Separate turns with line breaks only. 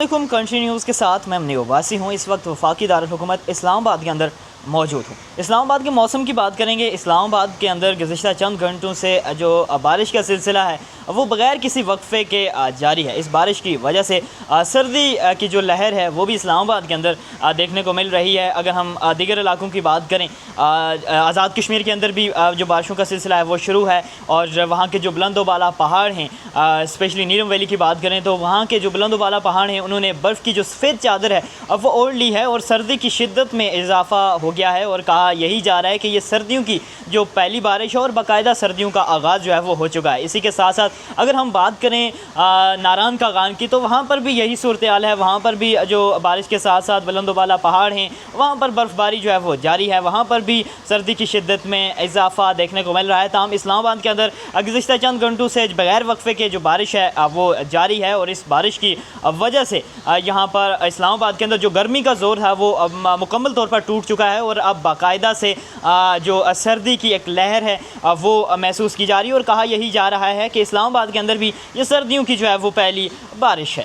Country news کے ساتھ میں منیو واسی ہوں۔ اس وقت وفاقی دارالحکومت اسلام آباد کے اندر موجود ہوں۔ اسلام آباد کے موسم کی بات کریں گے۔ اسلام آباد کے اندر گزشتہ چند گھنٹوں سے جو بارش کا سلسلہ ہے وہ بغیر کسی وقفے کے جاری ہے۔ اس بارش کی وجہ سے سردی کی جو لہر ہے وہ بھی اسلام آباد کے اندر دیکھنے کو مل رہی ہے۔ اگر ہم دیگر علاقوں کی بات کریں، آزاد کشمیر کے اندر بھی جو بارشوں کا سلسلہ ہے وہ شروع ہے، اور وہاں کے جو بلند و بالا پہاڑ ہیں، اسپیشلی نیرم ویلی کی بات کریں تو وہاں کے جو بلند و بالا پہاڑ ہیں انہوں نے برف کی جو سفید چادر ہے اب وہ اوڑھ لی ہے، اور سردی کی شدت میں اضافہ ہو گیا ہے، اور کہا یہی جا رہا ہے کہ یہ سردیوں کی جو پہلی بارش ہے اور باقاعدہ سردیوں کا آغاز جو ہے وہ ہو چکا ہے۔ اسی کے ساتھ ساتھ اگر ہم بات کریں ناران کاغان کی تو وہاں پر بھی یہی صورتحال ہے۔ وہاں پر بھی جو بارش کے ساتھ ساتھ بلند و بالا پہاڑ ہیں وہاں پر برف باری جو ہے وہ جاری ہے، وہاں پر بھی سردی کی شدت میں اضافہ دیکھنے کو مل رہا ہے۔ تاہم اسلام آباد کے اندر گزشتہ چند گھنٹوں سے بغیر وقفے کے جو بارش ہے وہ جاری ہے، اور اس بارش کی وجہ سے یہاں پر اسلام آباد کے اندر جو گرمی کا زور ہے وہ مکمل طور پر ٹوٹ چکا ہے، اور اب باقاعدہ سے جو سردی کی ایک لہر ہے وہ محسوس کی جا رہی ہے، اور کہا یہی جا رہا ہے کہ اسلام آباد کے اندر بھی یہ سردیوں کی جو ہے وہ پہلی بارش ہے۔